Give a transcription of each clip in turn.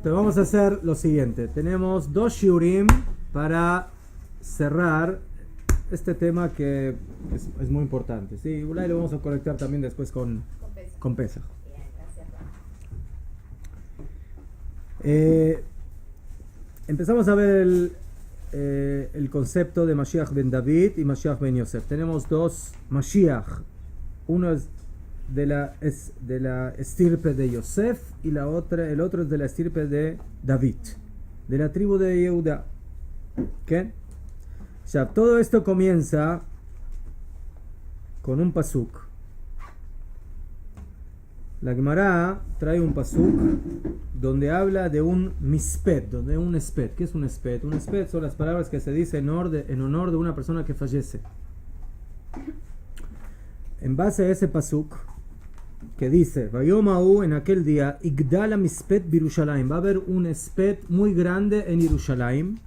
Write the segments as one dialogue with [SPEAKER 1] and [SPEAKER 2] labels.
[SPEAKER 1] Pero vamos a hacer lo siguiente. Tenemos 2 shiurim para cerrar este tema que es muy importante. ¿Sí? Igual lo vamos a conectar también después con Pesach. Empezamos a ver el concepto de Mashiach ben David y Mashiach ben Yosef. Tenemos 2 Mashiach. Uno es de la estirpe de Yosef y el otro es de la estirpe de David, de la tribu de Yehuda. ¿Qué? O sea, todo esto comienza con un pasuk. La Gemara trae un pasuk donde habla de un mispet, donde un espet. ¿Qué es un espet? Un espet son las palabras que se dicen en honor de una persona que fallece. En base a ese pasuk que dice, Vayomau, en aquel día, Igdala mispet birushalayim, va a haber un espet muy grande en Yerushalayim,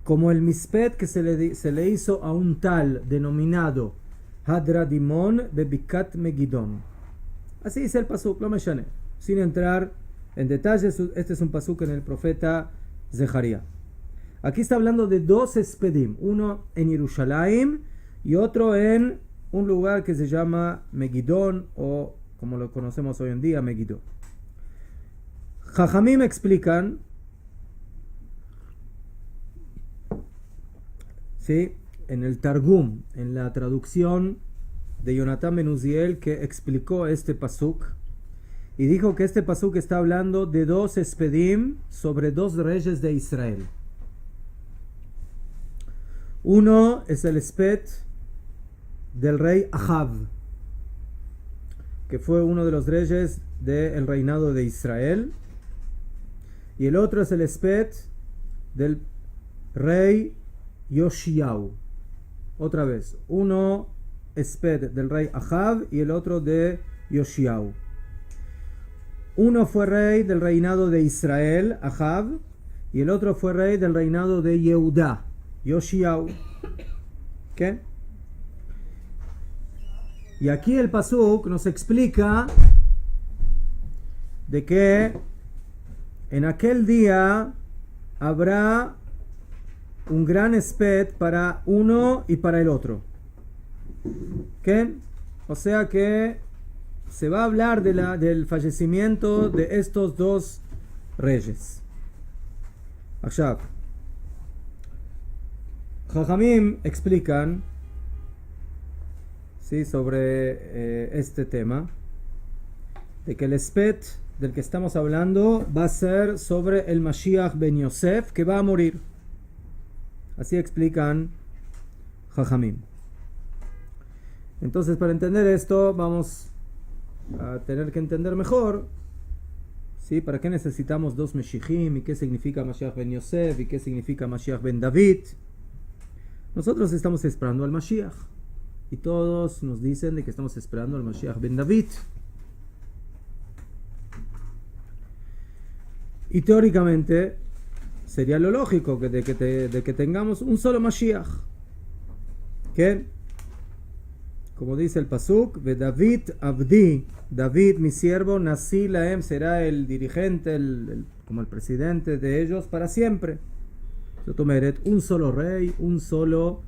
[SPEAKER 1] como el mispet que se le hizo a un tal denominado Hadradimon bebikat Megidon. Así dice el pasuk, lo mencioné, sin entrar en detalles. Este es un pasuk en el profeta Zeharia. Aquí está hablando de 2 espedim, uno en Yerushalayim y otro en un lugar que se llama Megidón, o como lo conocemos hoy en día, Megiddo. Jajamim explican, ¿sí?, en el Targum, en la traducción de Jonathan ben Uziel, que explicó este pasuk, y dijo que este pasuk está hablando de 2 espedim sobre 2 reyes de Israel. Uno es el espet del rey Ahav, que fue uno de los reyes del reinado de Israel, y el otro es el espet del rey Yoshiau. Otra vez, uno espet del rey Ahav y el otro de Yoshiau. Uno fue rey del reinado de Israel, Ahav, y el otro fue rey del reinado de Yehuda, Yoshiau. ¿Qué? Y aquí el pasuk nos explica de que en aquel día habrá un gran espet para uno y para el otro. ¿Qué? O sea que se va a hablar del fallecimiento de estos 2 reyes. Ashab. Jajamim explican, ¿sí?, sobre este tema, de que el espet del que estamos hablando va a ser sobre el Mashiach ben Yosef, que va a morir. Así explican Jajamim. Entonces, para entender esto, vamos a tener que entender mejor, ¿sí?, para qué necesitamos 2 Meshichim, y qué significa Mashiach ben Yosef, y qué significa Mashiach ben David. Nosotros estamos esperando al Mashiach, y todos nos dicen de que estamos esperando al Mashiach ben David. Y teóricamente sería lo lógico de que tengamos un solo Mashiach. ¿Qué? Como dice el pasuk, Ve David Abdi, David mi siervo, Nasi Laem, será el dirigente, como el presidente de ellos para siempre. Un solo rey, un solo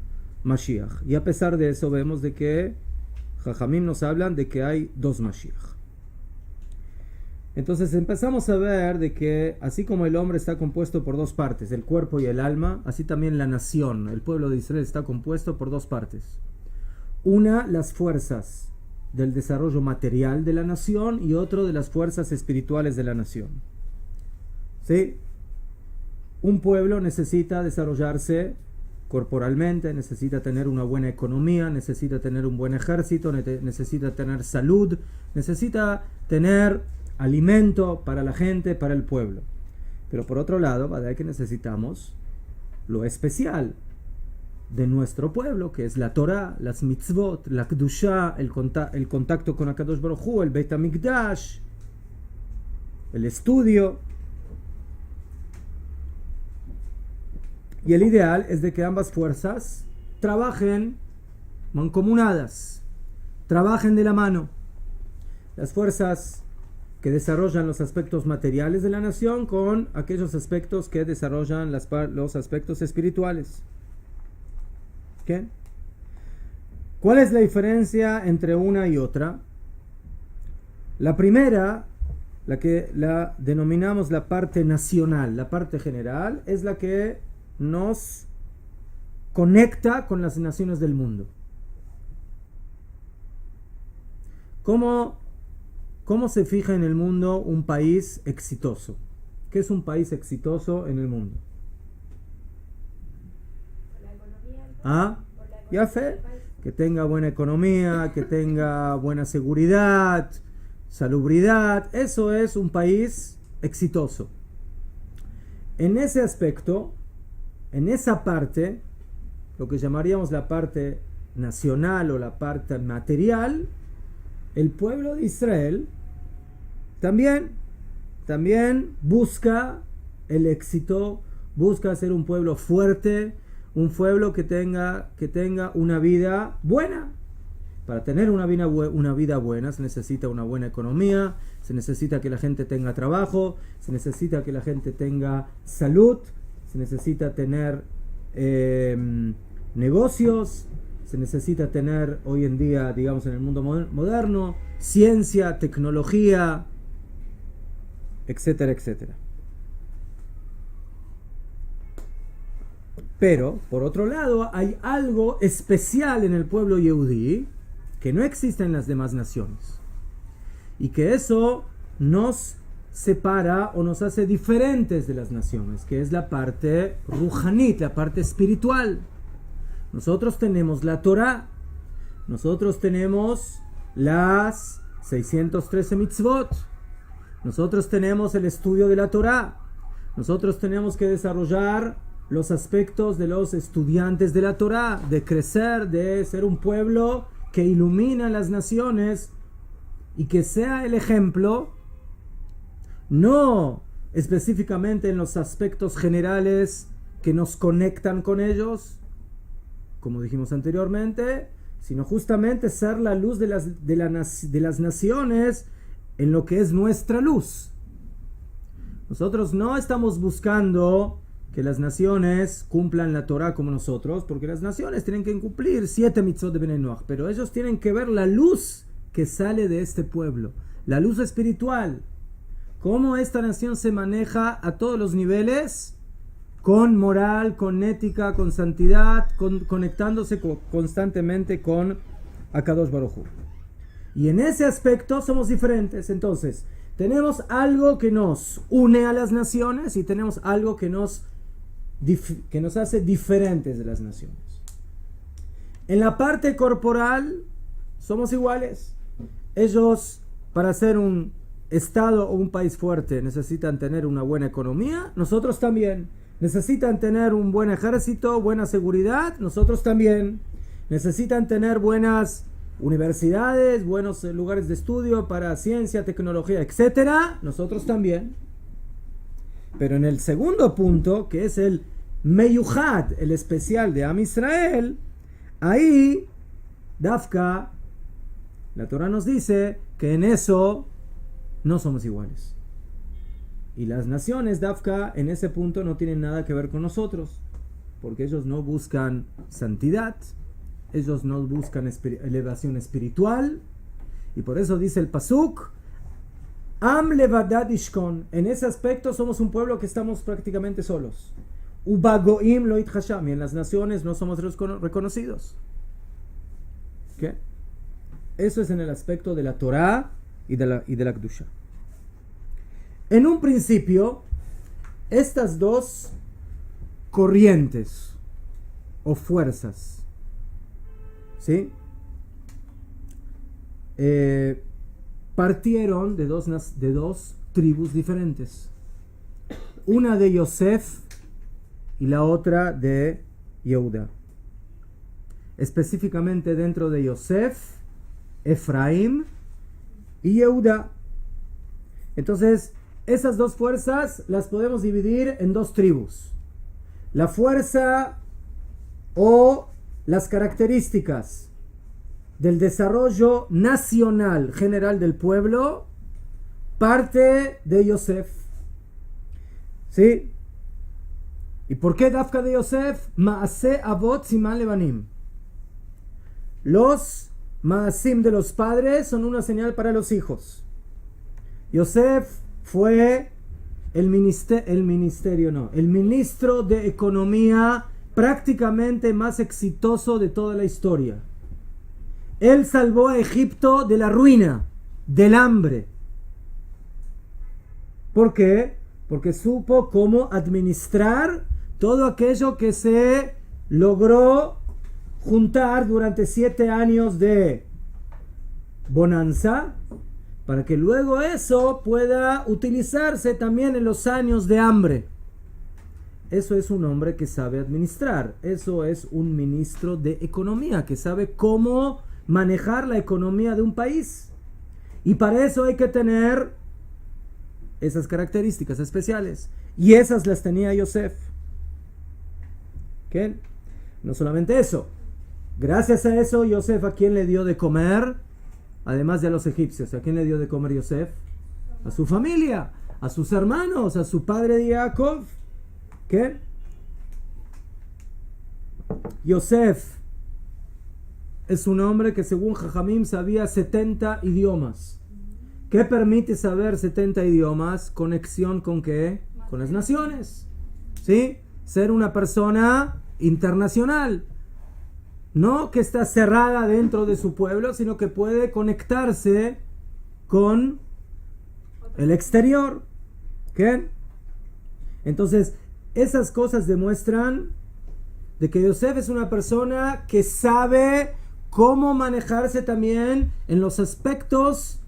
[SPEAKER 1] Mashiach. Y a pesar de eso vemos de que Jajamim nos hablan de que hay 2 Mashiach. Entonces empezamos a ver de que así como el hombre está compuesto por 2 partes, el cuerpo y el alma, así también la nación, el pueblo de Israel, está compuesto por 2 partes. Una, las fuerzas del desarrollo material de la nación, y otro, de las fuerzas espirituales de la nación. ¿Sí? Un pueblo necesita desarrollarse corporalmente, necesita tener una buena economía, necesita tener un buen ejército, necesita tener salud, necesita tener alimento para la gente, para el pueblo. Pero por otro lado, ¿verdad?, que necesitamos lo especial de nuestro pueblo, que es la Torah, las mitzvot, la Kedushá, el contacto con HaKadosh Baruj Hu, el Beit HaMikdash, el estudio. Y el ideal es de que ambas fuerzas trabajen mancomunadas, trabajen de la mano. Las fuerzas que desarrollan los aspectos materiales de la nación con aquellos aspectos que desarrollan los aspectos espirituales. ¿Qué? ¿Cuál es la diferencia entre una y otra? La primera, la que la denominamos la parte nacional, la parte general, es la que nos conecta con las naciones del mundo. ¿Cómo se fija en el mundo un país exitoso? ¿Qué es un país exitoso en el mundo? ¿Ah? ¿Ya fe? Que tenga buena economía, que tenga buena seguridad, salubridad. Eso es un país exitoso. En ese aspecto, en esa parte, lo que llamaríamos la parte nacional o la parte material, el pueblo de Israel también busca el éxito, busca ser un pueblo fuerte, un pueblo que tenga una vida buena. Para tener una vida buena se necesita una buena economía, se necesita que la gente tenga trabajo, se necesita que la gente tenga salud, se necesita tener negocios, se necesita tener hoy en día, digamos en el mundo moderno, ciencia, tecnología, etcétera, etcétera. Pero, por otro lado, hay algo especial en el pueblo yehudí que no existe en las demás naciones. Y que eso nos separa o nos hace diferentes de las naciones, que es la parte rujanit, la parte espiritual. Nosotros tenemos la Torah, nosotros tenemos las 613 mitzvot, nosotros tenemos el estudio de la Torah, nosotros tenemos que desarrollar los aspectos de los estudiantes de la Torah, de crecer, de ser un pueblo que ilumina las naciones y que sea el ejemplo, no específicamente en los aspectos generales que nos conectan con ellos, como dijimos anteriormente, sino justamente ser la luz de las naciones en lo que es nuestra luz. Nosotros no estamos buscando que las naciones cumplan la Torah como nosotros, porque las naciones tienen que cumplir 7 mitzvot de Bnei Noach, pero ellos tienen que ver la luz que sale de este pueblo, la luz espiritual, cómo esta nación se maneja a todos los niveles, con moral, con ética, con santidad, conectándose constantemente con Akadosh Baruj Hu. Y en ese aspecto somos diferentes. Entonces, tenemos algo que nos une a las naciones y tenemos algo que nos hace diferentes de las naciones. En la parte corporal somos iguales. Ellos, para ser un estado o un país fuerte, necesitan tener una buena economía. Nosotros también. Necesitan tener un buen ejército, buena seguridad. Nosotros también. Necesitan tener buenas universidades, buenos lugares de estudio para ciencia, tecnología, etcétera. Nosotros también. Pero en el segundo punto, que es el Meyuhad, el especial de Am Israel, ahí, Dafka, la Torah nos dice que en eso no somos iguales. Y las naciones, Dafka, en ese punto no tienen nada que ver con nosotros, porque ellos no buscan santidad, ellos no buscan elevación espiritual, y por eso dice el Pasuk, Am levadad ishkon. En ese aspecto somos un pueblo que estamos prácticamente solos. Ubagoim lo itchasham. Y en las naciones no somos reconocidos. ¿Qué? Eso es en el aspecto de la Torah y de la Kedusha. En un principio, estas dos corrientes o fuerzas, ¿sí? Partieron de dos tribus diferentes. Una de Yosef y la otra de Yehuda. Específicamente dentro de Yosef, Efraín y Yehuda. Entonces, esas dos fuerzas las podemos dividir en dos tribus. La fuerza o las características del desarrollo nacional general del pueblo parte de Yosef. ¿Sí? ¿Y por qué Dafka de Yosef? Maase Avot Siman Levanim. Los Maasim de los padres son una señal para los hijos. Yosef fue el ministro de economía prácticamente más exitoso de toda la historia. Él salvó a Egipto de la ruina, del hambre. ¿Por qué? Porque supo cómo administrar todo aquello que se logró juntar durante 7 años de bonanza, para que luego eso pueda utilizarse también en los años de hambre. Eso es un hombre que sabe administrar. Eso es un ministro de economía que sabe cómo manejar la economía de un país. Y para eso hay que tener esas características especiales. Y esas las tenía Yosef. ¿Qué? No solamente eso. Gracias a eso, Yosef, ¿a quién le dio de comer? Además de a los egipcios. ¿A quién le dio de comer Yosef? A su familia, a sus hermanos, a su padre de Jacob. ¿Qué? Yosef es un hombre que según Jajamim sabía 70 idiomas. ¿Qué permite saber 70 idiomas? Conexión con ¿qué? Con las naciones. ¿Sí? Ser una persona internacional. No que está cerrada dentro de su pueblo, sino que puede conectarse con el exterior. ¿Qué? Entonces, esas cosas demuestran de que Yosef es una persona que sabe cómo manejarse también en los aspectos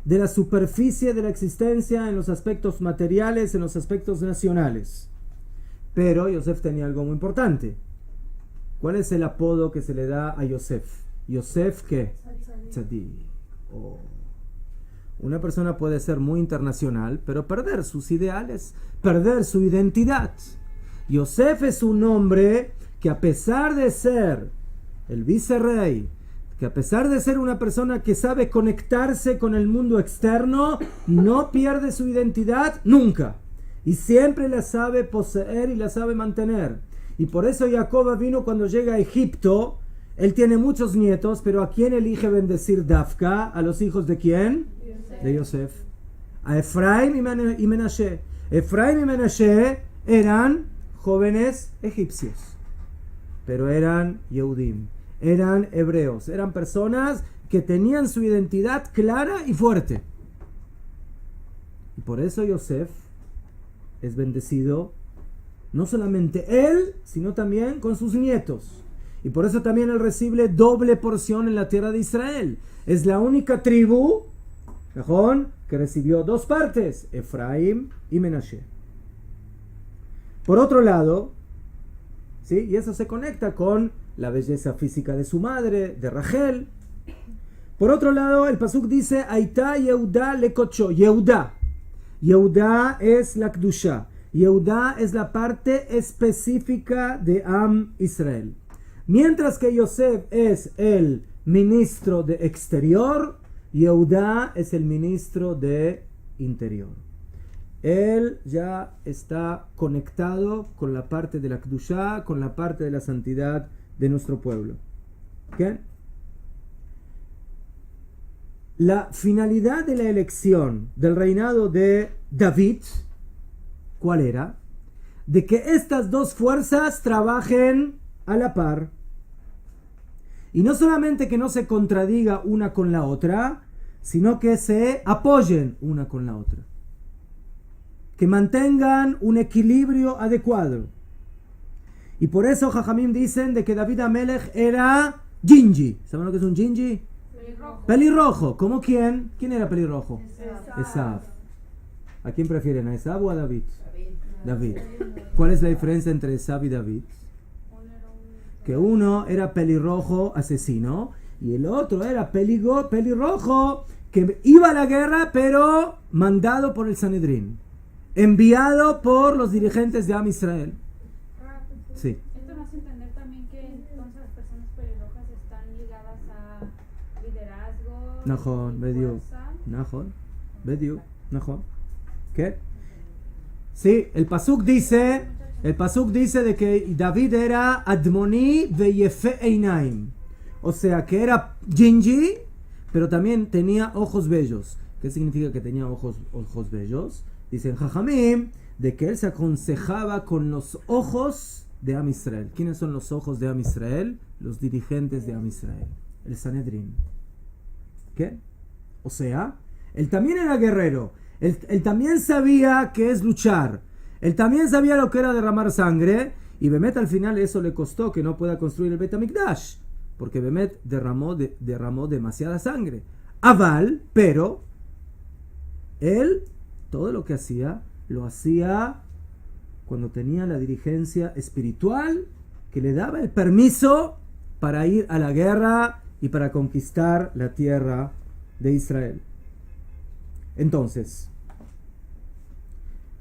[SPEAKER 1] de la superficie de la existencia, en los aspectos materiales, en los aspectos nacionales. Pero Yosef tenía algo muy importante. ¿Cuál es el apodo que se le da a Yosef? ¿Yosef qué? Tzadik. Oh. Una persona puede ser muy internacional, pero perder sus ideales, perder su identidad. Yosef es un hombre que a pesar de ser el vicerrey, que a pesar de ser una persona que sabe conectarse con el mundo externo, no pierde su identidad nunca. Y siempre la sabe poseer y la sabe mantener. Y por eso Jacob vino cuando llega a Egipto. Él tiene muchos nietos, pero ¿a quién elige bendecir Dafka? ¿A los hijos de quién? De Yosef. A Efraim y Menashe. Efraim y Menashe eran jóvenes egipcios, pero eran Yehudim, eran hebreos, eran personas que tenían su identidad clara y fuerte. Y por eso Yosef es bendecido, no solamente él, sino también con sus nietos. Y por eso también él recibe doble porción en la tierra de Israel. Es la única tribu, ¿cajón?, que recibió 2 partes, Efraim y Menashe. Por otro lado, ¿sí?, y eso se conecta con la belleza física de su madre, de Rachel. Por otro lado, el pasuk dice, Aitá Yehuda lekocho, Yehuda. Yehuda es la Kdusha. Yehuda es la parte específica de Am Israel. Mientras que Yosef es el ministro de exterior, Yehuda es el ministro de interior. Él ya está conectado con la parte de la Kedushá, con la parte de la santidad de nuestro pueblo. ¿Qué? La finalidad de la elección del reinado de David, ¿cuál era? De que estas 2 fuerzas trabajen a la par. Y no solamente que no se contradiga una con la otra, sino que se apoyen una con la otra. Que mantengan un equilibrio adecuado. Y por eso Jajamim dicen de que David Amelech era Gingi. ¿Saben lo que es un Gingi? Pelirrojo. ¿Cómo quién? ¿Quién era pelirrojo? Esav. ¿A quién prefieren? ¿A Esav o a David? David. ¿Cuál es la diferencia entre Esav y David? Que uno era pelirrojo asesino y el otro era pelirrojo que iba a la guerra pero mandado por el Sanedrín, enviado por los dirigentes de Am Israel. Sí.
[SPEAKER 2] Esto nos hace entender también que entonces las personas pelirrojas están ligadas a liderazgo,
[SPEAKER 1] Najón, medio. Najón. Bediu, ¿no? ¿Qué? Sí, el pasuk dice de que David era Admoni veyefe einaim. O sea, que era Gingy, pero también tenía ojos bellos. ¿Qué significa que tenía ojos bellos? Dicen Jajamim, de que él se aconsejaba con los ojos de Am Israel. ¿Quiénes son los ojos de Am Israel? Los dirigentes de Am Israel. El Sanedrín. ¿Qué? O sea, él también era guerrero. Él también sabía qué es luchar. Él también sabía lo que era derramar sangre. Y Bemet al final eso le costó que no pueda construir el Bet HaMikdash. Porque Bemet derramó demasiada sangre. Aval, pero él, todo lo que hacía, lo hacía cuando tenía la dirigencia espiritual que le daba el permiso para ir a la guerra y para conquistar la tierra de Israel. Entonces,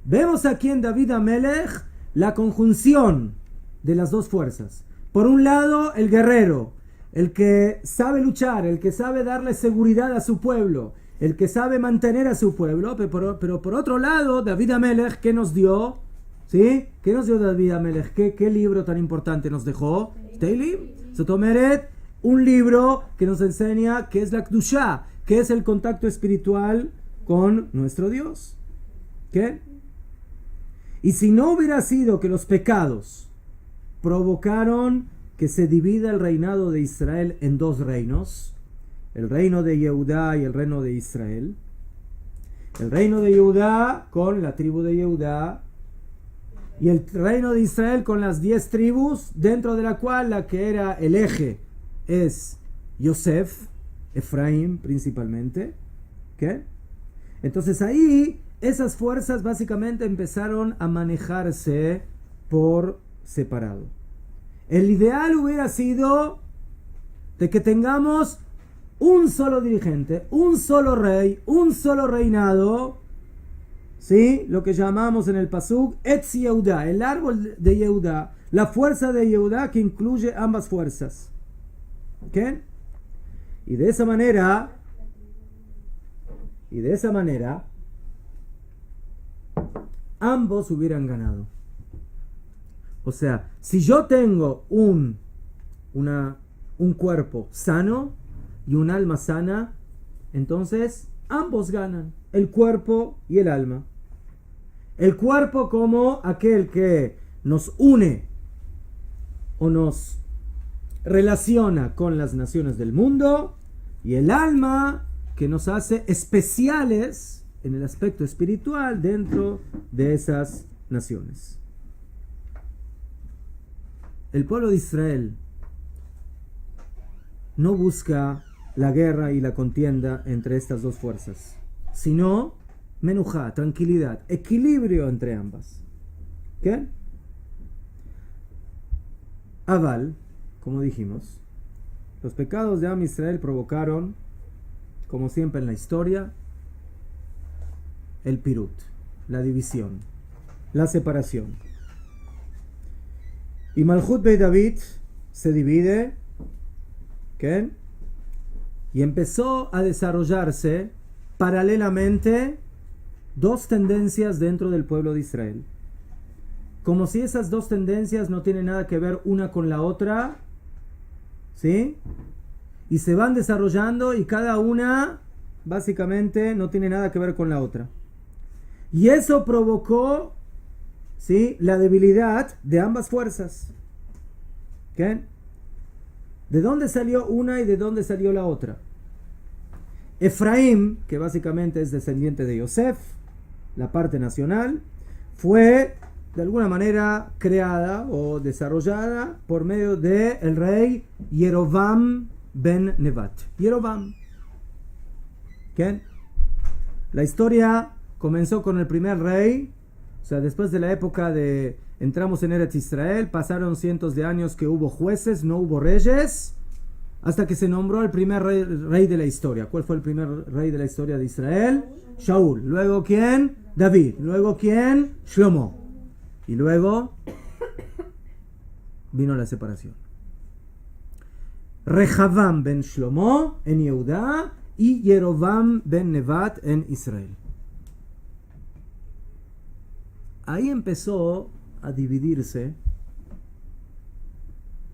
[SPEAKER 1] vemos aquí en David Amelech la conjunción de las dos fuerzas. Por un lado, el guerrero, el que sabe luchar, el que sabe darle seguridad a su pueblo, el que sabe mantener a su pueblo, pero por otro lado, David Amelech, ¿qué nos dio? ¿Sí? ¿Qué nos dio David Amelech? ¿Qué libro tan importante nos dejó? Teilim. Sotomeret, un libro que nos enseña qué es la Kedushá, qué es el contacto espiritual con nuestro Dios. ¿Qué? Y si no hubiera sido que los pecados provocaron que se divida el reinado de Israel en dos reinos, el reino de Yehudá y el reino de Israel, el reino de Yehudá con la tribu de Yehudá y el reino de Israel con las 10 tribus, dentro de la cual la que era el eje es Yosef, Efraín principalmente. ¿Qué? Entonces ahí esas fuerzas básicamente empezaron a manejarse por separado. El ideal hubiera sido de que tengamos un solo dirigente, un solo rey, un solo reinado, ¿sí? Lo que llamamos en el pasuk Etz Yehudá, el árbol de Yehudá, la fuerza de Yehudá que incluye ambas fuerzas. ¿Qué? Y de esa manera, ambos hubieran ganado. O sea, si yo tengo un cuerpo sano y un alma sana, entonces ambos ganan, el cuerpo y el alma. El cuerpo como aquel que nos une o nos relaciona con las naciones del mundo, y el alma que nos hace especiales en el aspecto espiritual dentro de esas naciones. El pueblo de Israel no busca la guerra y la contienda entre estas dos fuerzas, sino menujá, tranquilidad, equilibrio entre ambas. ¿Qué? Aval, como dijimos, los pecados de Am Israel provocaron, como siempre en la historia, el pirut, la división, la separación. Y Malchut Beit David se divide, ¿qué? Y empezó a desarrollarse paralelamente dos tendencias dentro del pueblo de Israel. Como si esas dos tendencias no tienen nada que ver una con la otra, ¿sí? Y se van desarrollando y cada una básicamente no tiene nada que ver con la otra. Y eso provocó, ¿sí?, la debilidad de ambas fuerzas. ¿Qué? ¿De dónde salió una y de dónde salió la otra? Efraín, que básicamente es descendiente de Yosef, la parte nacional, fue de alguna manera creada o desarrollada por medio de el rey Yerovam ben Nevat. Yerovam. ¿Qué? La historia comenzó con el primer rey, o sea, después de la época de entramos en Eretz Israel, pasaron cientos de años que hubo jueces, no hubo reyes, hasta que se nombró el primer rey de la historia. ¿Cuál fue el primer rey de la historia de Israel? Shaul. Luego, ¿quién? David. Luego, ¿quién? Shlomo. Y luego vino la separación. Rehavam ben Shlomo en Yehudá y Yerovam ben Nevat en Israel. Ahí empezó a dividirse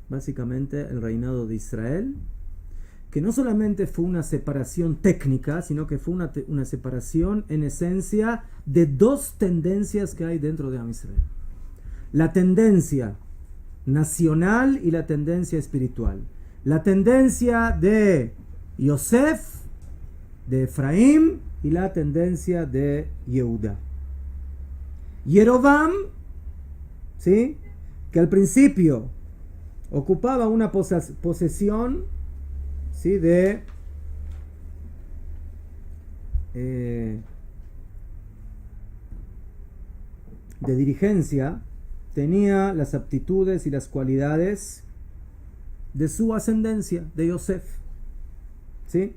[SPEAKER 1] básicamente el reinado de Israel, que no solamente fue una separación técnica, sino que fue una separación en esencia de dos tendencias que hay dentro de Am Israel. La tendencia nacional y la tendencia espiritual. La tendencia de Yosef, de Efraín, y la tendencia de Yehuda. Yerovam, ¿sí?, que al principio ocupaba una posesión, ¿sí?, de dirigencia, tenía las aptitudes y las cualidades de su ascendencia, de Yosef. ¿Sí?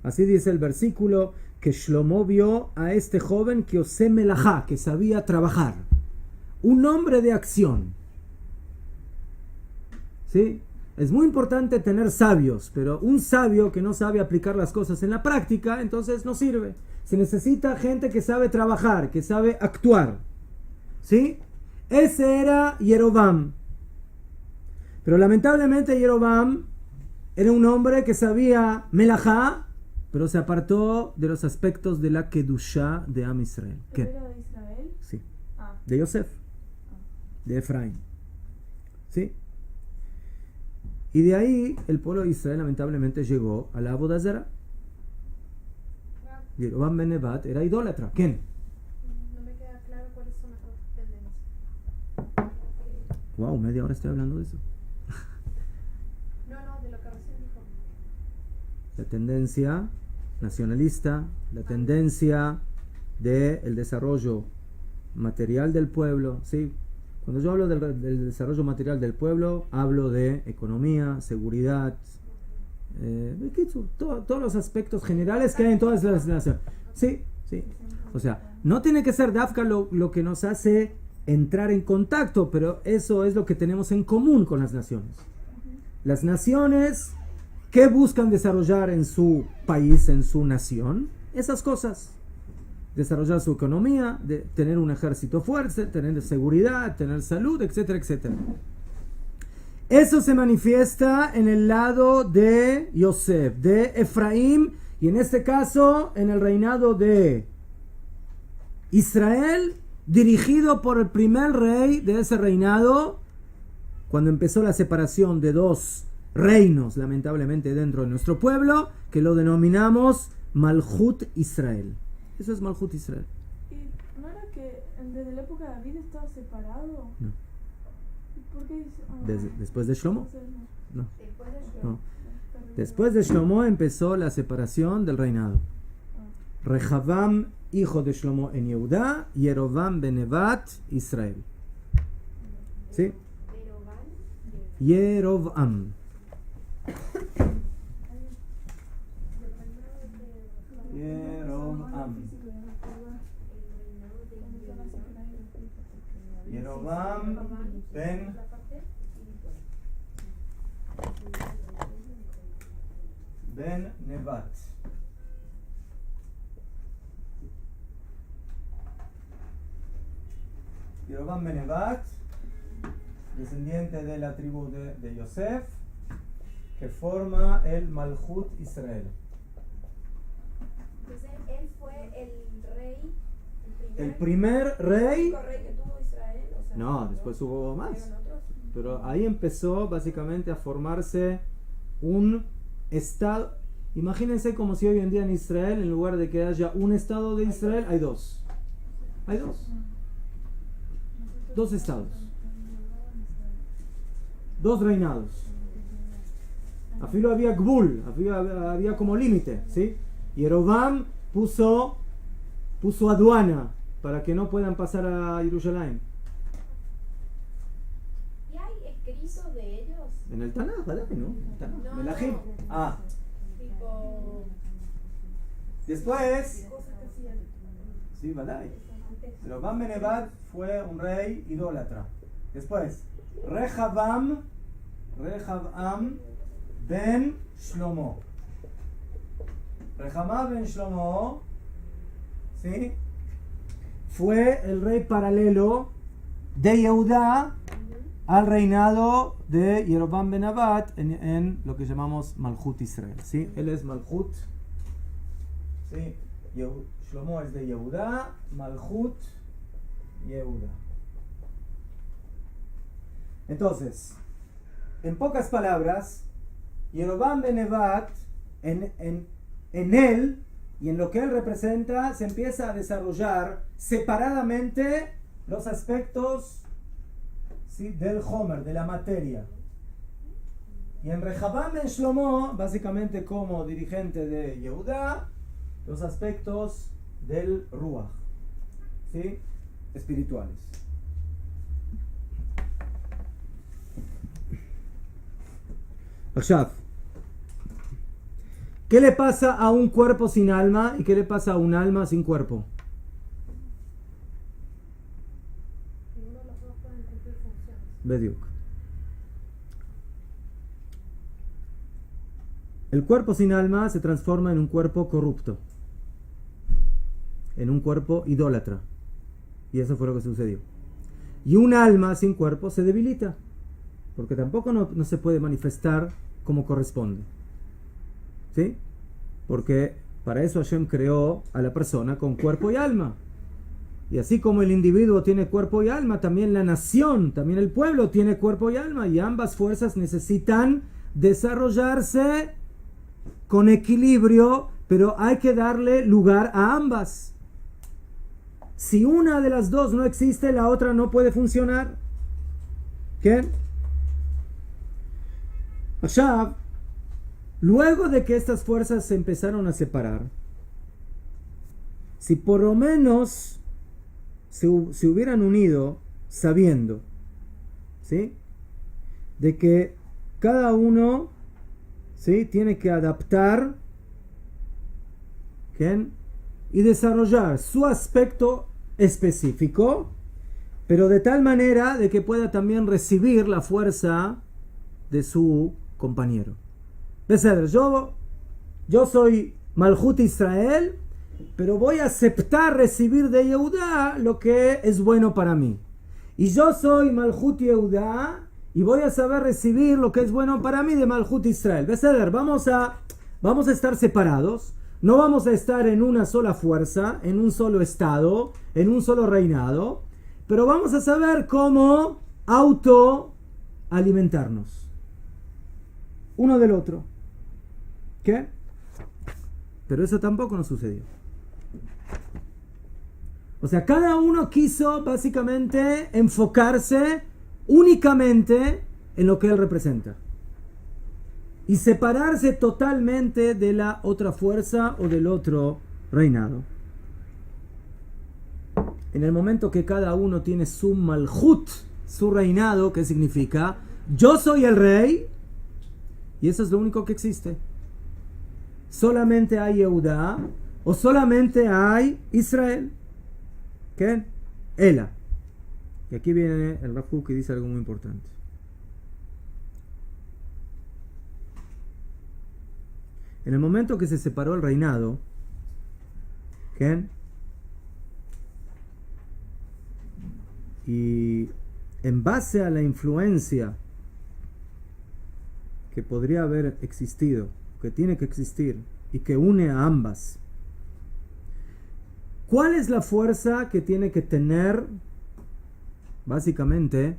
[SPEAKER 1] Así dice el versículo, que Shlomo vio a este joven que Yosef Melajá, que sabía trabajar. Un hombre de acción. ¿Sí? Es muy importante tener sabios, pero un sabio que no sabe aplicar las cosas en la práctica, entonces no sirve. Se necesita gente que sabe trabajar, que sabe actuar. ¿Sí? Ese era Yerovam. Pero lamentablemente Yerovam era un hombre que sabía Melajá, pero se apartó de los aspectos de la Kedushá de Am Israel.
[SPEAKER 2] ¿Pero era de Israel?
[SPEAKER 1] Sí.
[SPEAKER 2] Ah.
[SPEAKER 1] De Yosef. De Efraín. ¿Sí? Y de ahí el pueblo de Israel lamentablemente llegó a la Avodah Zará. Yerovam ben Nevat era idólatra. ¿Quién?
[SPEAKER 2] No me queda claro cuáles son las otras tendencias.
[SPEAKER 1] Wow, media hora estoy hablando de eso.
[SPEAKER 2] No, de lo que recién dijo.
[SPEAKER 1] La tendencia nacionalista, la tendencia del desarrollo material del pueblo, ¿sí? Cuando yo hablo del desarrollo material del pueblo, hablo de economía, seguridad, todos los aspectos generales que hay en todas las naciones. Sí, sí. O sea, no tiene que ser Dafka lo que nos hace entrar en contacto, pero eso es lo que tenemos en común con las naciones. Las naciones, ¿qué buscan desarrollar en su país, en su nación? Esas cosas. Desarrollar su economía, de tener un ejército fuerte, tener seguridad, tener salud, etcétera, etcétera. Eso se manifiesta en el lado de Yosef, de Efraín, y en este caso en el reinado de Israel, dirigido por el primer rey de ese reinado, cuando empezó la separación de dos reinos, lamentablemente dentro de nuestro pueblo, que lo denominamos Malchut Israel. Eso es Malchut Israel.
[SPEAKER 2] ¿Y no era que desde la época de David estaba separado?
[SPEAKER 1] No.
[SPEAKER 2] ¿Por qué dice?
[SPEAKER 1] Después de Shlomo.
[SPEAKER 2] Entonces,
[SPEAKER 1] No.
[SPEAKER 2] Después de Shlomo.
[SPEAKER 1] No. Después de Shlomo empezó la separación del reinado. Rehavam, hijo de Shlomo en Yehuda, Yerovam ben Nevat, Israel. ¿Sí? Yerovam. Yerovam. Yerovam ben Nevat. Yerovam ben Nevat, descendiente de la tribu de Yosef, que forma el Malchut Israel.
[SPEAKER 3] Entonces él fue el rey,
[SPEAKER 1] El primer rey.
[SPEAKER 3] único rey que tuvo Israel. O sea,
[SPEAKER 1] No, después hubo más.
[SPEAKER 3] ¿fueron otros?
[SPEAKER 1] Pero ahí empezó básicamente a formarse un estado. Imagínense como si hoy en día en Israel, en lugar de que haya un estado de Israel, hay dos. Hay dos. Dos estados. Dos reinados. Afilo había Gbul, había como límite, ¿sí? Yerovam puso aduana para que no puedan pasar a Jerusalén.
[SPEAKER 3] ¿Y hay escritos de ellos?
[SPEAKER 1] En el Tanaj, ¿verdad? ¿No? El Tanaj.
[SPEAKER 3] No,
[SPEAKER 1] Melahim.
[SPEAKER 3] no.
[SPEAKER 1] Ah,
[SPEAKER 3] Tipo.
[SPEAKER 1] después,
[SPEAKER 2] Cosas que hacían.
[SPEAKER 1] sí, ¿verdad? Yerovam ben Nevat fue un rey idólatra. Después, Rehavam ben Shlomo. Rehamá ben Shlomo, ¿sí?, fue el rey paralelo de Yehudá al reinado de Yerobam ben Nabat en lo que llamamos Malchut Israel, ¿sí? Él es Malchut, ¿sí? Shlomo es de Yehudá, Malchut Yehudá. Entonces, en pocas palabras, Yerobam ben Nabat en él y en lo que él representa se empieza a desarrollar separadamente los aspectos, ¿sí?, del Homer, de la materia. Y en Rehabam ben Shlomo, básicamente como dirigente de Yehudá, los aspectos del Ruach, ¿sí?, espirituales. Ahora, ¿qué le pasa a un cuerpo sin alma y qué le pasa a un alma sin cuerpo?
[SPEAKER 2] Ninguno de los dos pueden cumplir funciones.
[SPEAKER 1] Bediuk. El cuerpo sin alma se transforma en un cuerpo corrupto, en un cuerpo idólatra. Y eso fue lo que sucedió. Y un alma sin cuerpo se debilita, porque tampoco no se puede manifestar como corresponde. ¿Sí? Porque para eso Hashem creó a la persona con cuerpo y alma. Y así como el individuo tiene cuerpo y alma, también la nación, también el pueblo tiene cuerpo y alma. Y ambas fuerzas necesitan desarrollarse con equilibrio, pero hay que darle lugar a ambas. Si una de las dos no existe, la otra no puede funcionar. ¿Qué? Allá, luego de que estas fuerzas se empezaron a separar, si por lo menos se hubieran unido sabiendo, ¿sí?, de que cada uno, ¿sí?, tiene que adaptar, ¿qué?, y desarrollar su aspecto específico, pero de tal manera de que pueda también recibir la fuerza de su compañero. Beseder, yo soy Malchut Israel, pero voy a aceptar recibir de Yehudá lo que es bueno para mí. Y yo soy Malchut Yehudá y voy a saber recibir lo que es bueno para mí de Malchut Israel. Beseder, vamos a estar separados. No vamos a estar en una sola fuerza, en un solo estado, en un solo reinado, pero vamos a saber cómo autoalimentarnos uno del otro. ¿Qué? Pero eso tampoco nos sucedió. O sea, cada uno quiso básicamente enfocarse únicamente en lo que él representa y separarse totalmente de la otra fuerza o del otro reinado. En el momento que cada uno tiene su malchut, su reinado, ¿qué significa? Yo soy el rey y eso es lo único que existe. Solamente hay Yehudá o solamente hay Israel. ¿Qué? Ela. Y aquí viene el Rav Kook y dice algo muy importante. En el momento que se separó el reinado, ¿qué?, y en base a la influencia que podría haber existido, que tiene que existir y que une a ambas, ¿cuál es la fuerza que tiene que tener, básicamente,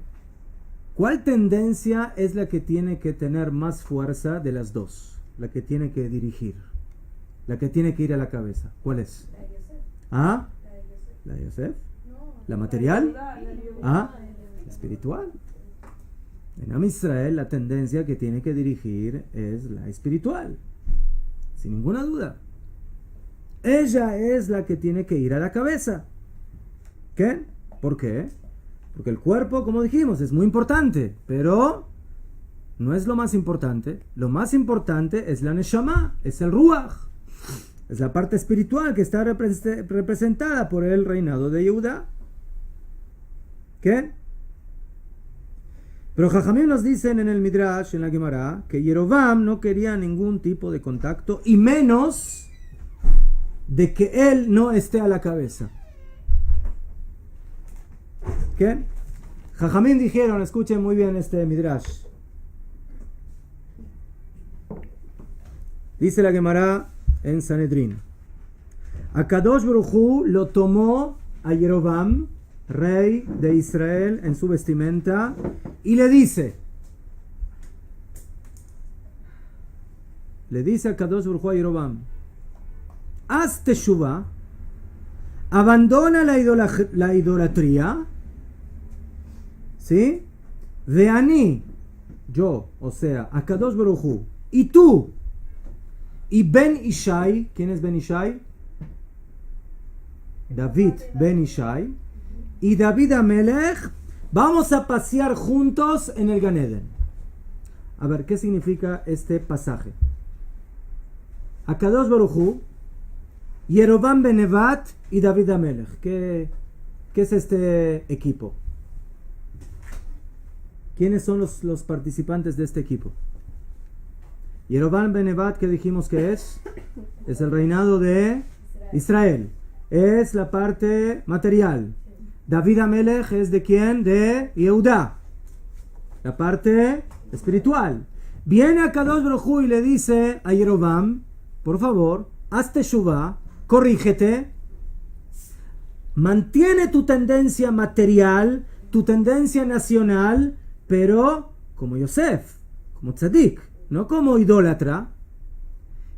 [SPEAKER 1] cuál tendencia es la que tiene que tener más fuerza de las dos? La que tiene que dirigir, la que tiene que ir a la cabeza. ¿Cuál es?
[SPEAKER 3] La de Yosef.
[SPEAKER 1] ¿Ah?
[SPEAKER 3] La de Yosef.
[SPEAKER 1] ¿La de Yosef?
[SPEAKER 2] No,
[SPEAKER 1] ¿La material?
[SPEAKER 2] la
[SPEAKER 1] ¿Ah? ¿La espiritual? En Am Israel la tendencia que tiene que dirigir es la espiritual, sin ninguna duda. Ella es la que tiene que ir a la cabeza. ¿Qué? ¿Por qué? Porque el cuerpo, como dijimos, es muy importante, pero no es lo más importante. Lo más importante es la Neshama, es el Ruach. Es la parte espiritual que está representada por el reinado de Yehudá. ¿Qué? Pero Jajamim nos dicen en el Midrash, en la Gemara, que Yerovam no quería ningún tipo de contacto y menos de que él no esté a la cabeza. ¿Qué? Jajamín dijeron, escuchen muy bien este Midrash. Dice la Gemara en Sanedrín. Akadosh Baruj Hu lo tomó a Yerovam, rey de Israel, en su vestimenta y le dice a Kadosh Baruj Hu a Yerovam, haz teshuvah, abandona la idolatría, ¿sí? Veani, yo, o sea, a Kadosh Baruj Hu, y tú, y Ben Ishai, ¿quién es Ben Ishai? David Ben Ishai, y David Amelech, vamos a pasear juntos en el Gan Eden. A ver, ¿qué significa este pasaje? Akadosh Baruj Hu, Yerovam ben Nevat y David Amelech. ¿Qué es este equipo? ¿Quiénes son los participantes de este equipo? Yerovam ben Nevat, que dijimos que es el reinado de Israel. Es la parte material. David Amelech es de quién? De Yehudá. La parte espiritual. Viene a Kadosh Baruj Hu y le dice a Yerovam, por favor, haz teshuvah, corrígete, mantiene tu tendencia material, tu tendencia nacional, pero como Yosef, como tzadik, no como idólatra.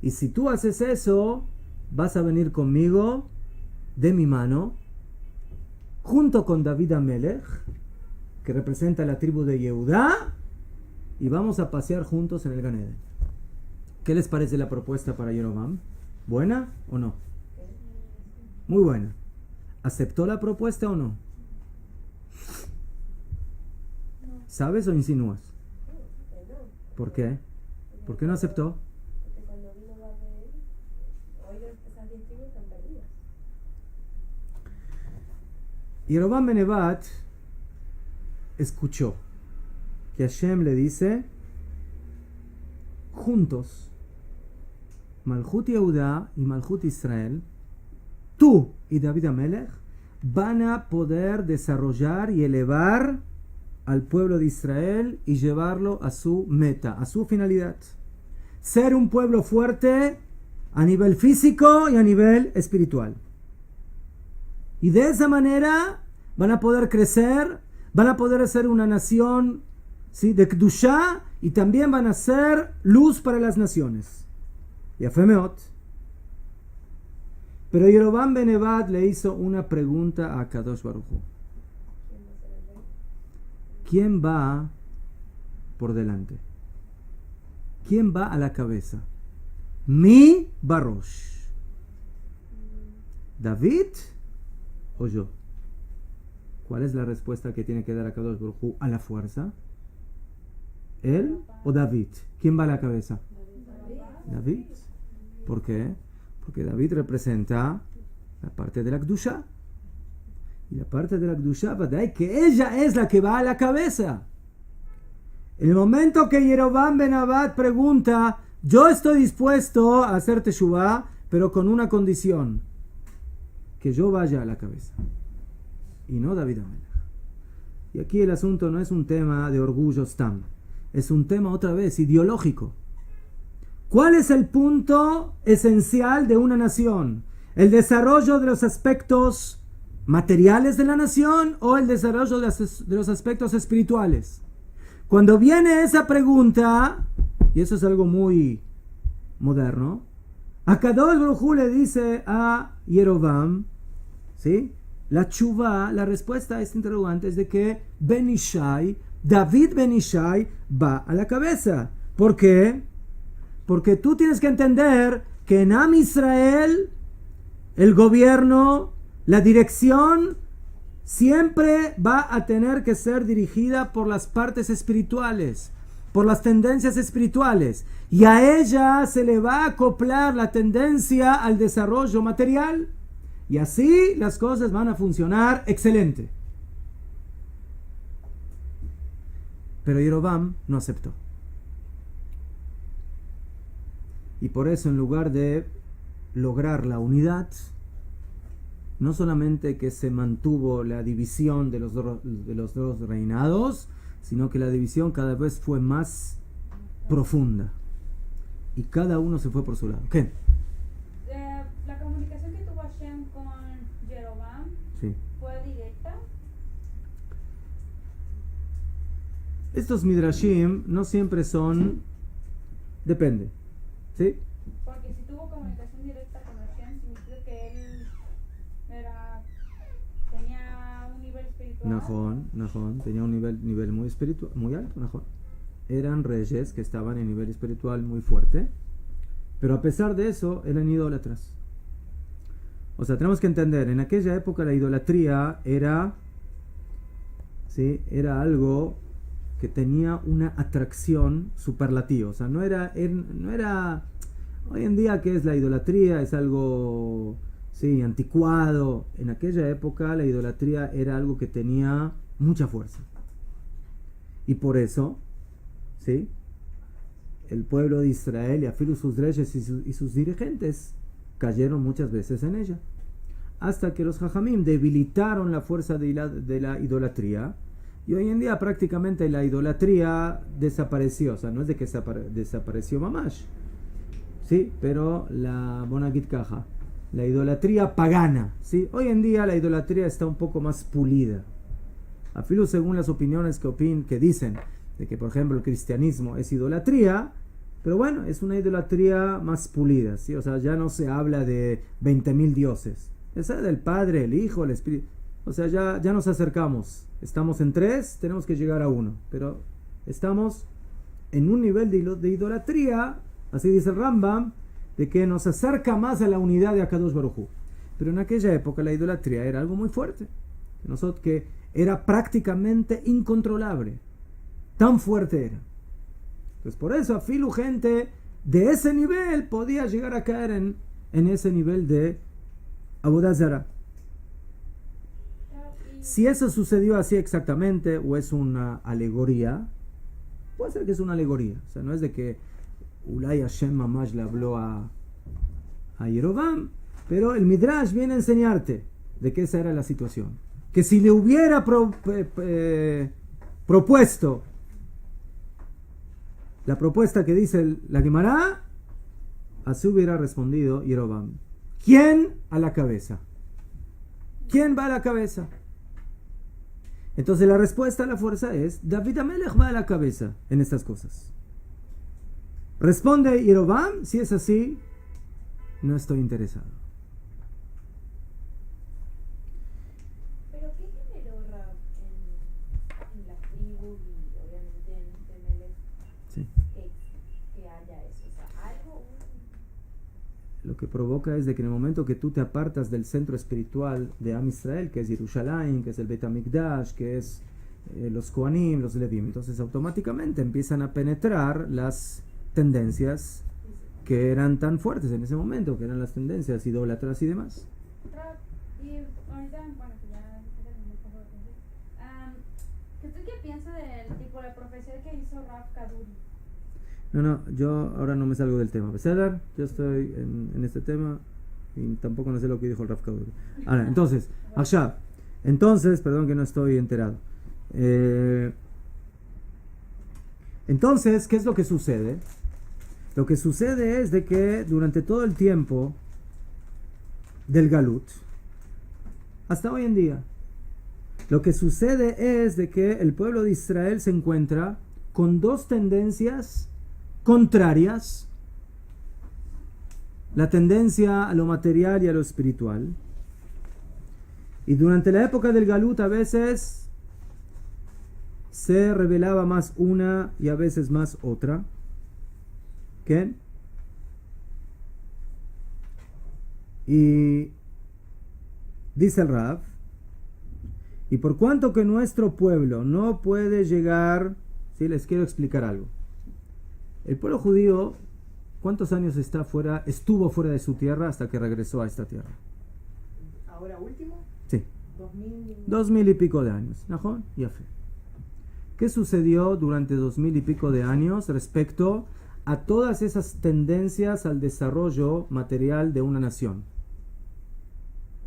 [SPEAKER 1] Y si tú haces eso, vas a venir conmigo de mi mano, junto con David Amelech, que representa la tribu de Yehudá, y vamos a pasear juntos en el Gan Eden. ¿Qué les parece la propuesta para Yerovam? ¿Buena o no? Muy buena. ¿Aceptó la propuesta o no? ¿Sabes o insinúas? ¿Por qué? ¿Por qué no aceptó?
[SPEAKER 3] Porque cuando vino va de él, oye, esas 10 tribus están perdidas.
[SPEAKER 1] Yerovam ben Nevat escuchó que Hashem le dice, juntos, Malchut Yehudá y Malchut Israel, tú y David Amelech van a poder desarrollar y elevar al pueblo de Israel y llevarlo a su meta, a su finalidad. Ser un pueblo fuerte a nivel físico y a nivel espiritual. Y de esa manera van a poder crecer, van a poder ser una nación, ¿sí?, de Kedushá, y también van a ser luz para las naciones. Y a Femeot. Pero Yerovam ben Nevat le hizo una pregunta a Kadosh Baruj Hu. ¿Quién va por delante? ¿Quién va a la cabeza? Mi Barosh. ¿David o yo? ¿Cuál es la respuesta que tiene que dar a Kadosh Baruj Hu a la fuerza? ¿Él o David? ¿Quién va a la cabeza? David. ¿Por qué? Porque David representa la parte de la Kedusha. Y la parte de la Kedusha, que ella es la que va a la cabeza. En el momento que Yerovam ben Nevat pregunta, yo estoy dispuesto a hacer teshuvah, pero con una condición, que yo vaya a la cabeza. Y no David Amelech. Y aquí el asunto no es un tema de orgullo stam. Es un tema otra vez ideológico. ¿Cuál es el punto esencial de una nación? ¿El desarrollo de los aspectos materiales de la nación o el desarrollo de los aspectos espirituales? Cuando viene esa pregunta, y eso es algo muy moderno, Akadosh Baruj Hu le dice a Yerovam, ¿sí?, la tshuvá, la respuesta a este interrogante es de que Ben Ishai, David Ben Ishai, va a la cabeza. ¿Por qué? Porque tú tienes que entender que en Am Israel, el gobierno, la dirección, siempre va a tener que ser dirigida por las partes espirituales, por las tendencias espirituales. Y a ella se le va a acoplar la tendencia al desarrollo material. Y así las cosas van a funcionar excelente. Pero Yerovam no aceptó. Y por eso, en lugar de lograr la unidad, no solamente que se mantuvo la división de los dos reinados, sino que la división cada vez fue más profunda. Y cada uno se fue por su lado. ¿Qué?
[SPEAKER 4] La comunicación que tuvo Hashem con Jeroboam
[SPEAKER 1] Sí.
[SPEAKER 4] fue directa.
[SPEAKER 1] Estos midrashim no siempre son... Depende. ¿Sí?
[SPEAKER 4] Porque si tuvo comunicación directa con Hashem, significa que él tenía un nivel espiritual.
[SPEAKER 1] Nahon, tenía un nivel muy espiritual, muy alto, Nahon. Eran reyes que estaban en nivel espiritual muy fuerte, pero a pesar de eso eran idólatras. O sea, tenemos que entender, en aquella época la idolatría era algo que tenía una atracción superlativa. O sea, no era hoy en día que es la idolatría, es algo anticuado. En aquella época la idolatría era algo que tenía mucha fuerza. Y por eso, ¿sí?, el pueblo de Israel y afilo sus reyes y sus dirigentes cayeron muchas veces en ella. Hasta que los Jajamim debilitaron la fuerza de la idolatría. Y hoy en día prácticamente la idolatría desapareció. O sea, no es de que desapareció mamash. Sí, pero la Bonagit Caja, la idolatría pagana. ¿Sí? Hoy en día la idolatría está un poco más pulida. Afilo según las opiniones que dicen de que, por ejemplo, el cristianismo es idolatría, pero bueno, es una idolatría más pulida, ¿sí? O sea, ya no se habla de 20.000 dioses. Es del Padre, el Hijo, el Espíritu. O sea, ya nos acercamos. Estamos en 3, tenemos que llegar a 1. Pero estamos en un nivel de idolatría, así dice el Rambam, de que nos acerca más a la unidad de Akadosh Baruj Hu. Pero en aquella época la idolatría era algo muy fuerte, que era prácticamente incontrolable. Tan fuerte era. Pues por eso, afilu gente de ese nivel podía llegar a caer en ese nivel de Avodah Zarah. Si eso sucedió así exactamente o es una alegoría, puede ser que es una alegoría. O sea, no es de que Ulay Hashem Mamash le habló a Jeroboam, pero el Midrash viene a enseñarte de que esa era la situación. Que si le hubiera propuesto la propuesta que dice la Gemara, así hubiera respondido Jeroboam. ¿Quién a la cabeza? ¿Quién va a la cabeza? Entonces la respuesta a la fuerza es David Amelech va a la cabeza en estas cosas. Responde Jeroboam, si es así, no estoy interesado.
[SPEAKER 3] Pero ¿qué generó Rab en las tribus y obviamente en Temelech
[SPEAKER 1] Sí.
[SPEAKER 3] que haya eso? O sea, algo...
[SPEAKER 1] Lo que provoca es de que en el momento que tú te apartas del centro espiritual de Am Israel, que es Jerusalén, que es el Bet HaMikdash, que es los Kohanim, los Levim, entonces automáticamente empiezan a penetrar las tendencias que eran tan fuertes en ese momento, que eran las tendencias idólatras y demás.
[SPEAKER 4] Y ahorita, bueno, que ya me pasó de tiempo. ¿Qué piensa del tipo de profecía que hizo Rav Kaduri?
[SPEAKER 1] No, yo ahora no me salgo del tema. Cedar, yo estoy en este tema y tampoco no sé lo que dijo el Rav Kaduri. Ahora, entonces, Ashab. Entonces, perdón que no estoy enterado. Entonces, ¿qué es lo que sucede? Lo que sucede es de que durante todo el tiempo del Galut, hasta hoy en día, lo que sucede es de que el pueblo de Israel se encuentra con dos tendencias contrarias: la tendencia a lo material y a lo espiritual. Y durante la época del Galut a veces se revelaba más una y a veces más otra. ¿Qué? Y dice el Rav, y por cuanto que nuestro pueblo no puede llegar, ¿sí? Les quiero explicar algo. El pueblo judío, ¿cuántos años estuvo fuera de su tierra hasta que regresó a esta tierra?
[SPEAKER 2] ¿Ahora último?
[SPEAKER 1] Sí.
[SPEAKER 2] 2000.
[SPEAKER 1] 2000 y pico de años. ¿Najón? Ya fe. ¿Qué sucedió durante 2000 y pico de años respecto a todas esas tendencias al desarrollo material de una nación?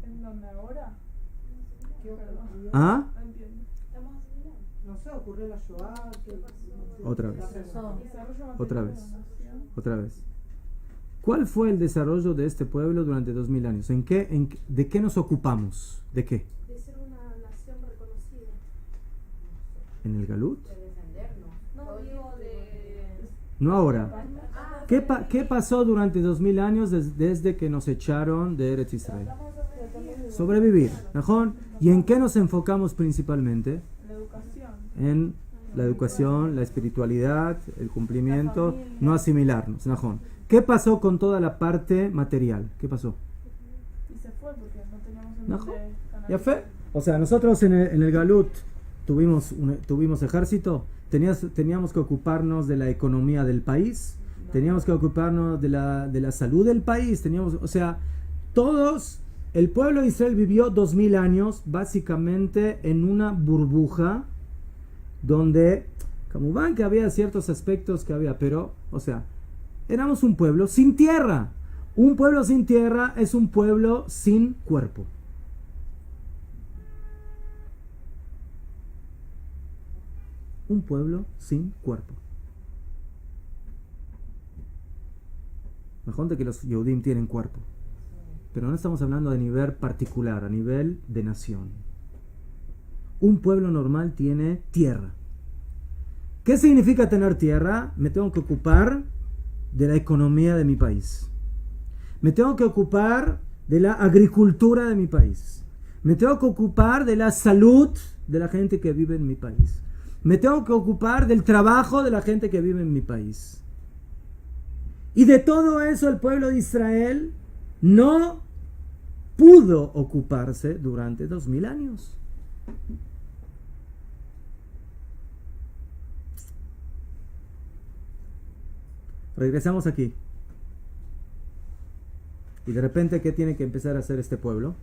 [SPEAKER 2] ¿En dónde ahora?
[SPEAKER 5] ¿Qué ocurrió?
[SPEAKER 1] ¿Ah?
[SPEAKER 2] No entiendo.
[SPEAKER 3] Estamos asimilando.
[SPEAKER 5] No sé, ocurrió la Shoah.
[SPEAKER 1] Otra vez.
[SPEAKER 2] Desarrollo
[SPEAKER 1] Otra
[SPEAKER 2] material
[SPEAKER 1] vez.
[SPEAKER 2] de la nación.
[SPEAKER 1] Otra vez. ¿Cuál fue el desarrollo de este pueblo durante 2000 años? ¿De qué nos ocupamos? ¿De qué?
[SPEAKER 2] De ser una nación reconocida.
[SPEAKER 1] ¿En el Galut?
[SPEAKER 3] De defendernos.
[SPEAKER 2] No, digo de...
[SPEAKER 1] No ahora. ¿Qué pasó durante 2000 años desde que nos echaron de Eretz Israel? Sobrevivir. ¿Najón? ¿Y en qué nos enfocamos principalmente?
[SPEAKER 2] La educación.
[SPEAKER 1] En la educación, la espiritualidad, el cumplimiento, no asimilarnos. ¿Najón? ¿Qué pasó con toda la parte material? ¿Qué pasó?
[SPEAKER 2] Y se fue porque no teníamos en
[SPEAKER 1] ¿No?
[SPEAKER 2] dónde canalizar.
[SPEAKER 1] ¿Ya fue? O sea, nosotros en el Galut tuvimos ejército, teníamos que ocuparnos de la economía del país, teníamos que ocuparnos de la salud del país, o sea, el pueblo de Israel vivió 2000 años básicamente en una burbuja donde, como van que había ciertos aspectos que había, pero, o sea, éramos un pueblo sin tierra. Un pueblo sin tierra es un pueblo sin cuerpo. Un pueblo sin cuerpo. Mejor de que los Yehudim tienen cuerpo. Pero no estamos hablando de nivel particular, a nivel de nación. Un pueblo normal tiene tierra. ¿Qué significa tener tierra? Me tengo que ocupar de la economía de mi país. Me tengo que ocupar de la agricultura de mi país. Me tengo que ocupar de la salud de la gente que vive en mi país. Me tengo que ocupar del trabajo de la gente que vive en mi país. Y de todo eso el pueblo de Israel no pudo ocuparse durante 2000 años. Regresamos aquí. Y de repente, ¿qué tiene que empezar a hacer este pueblo?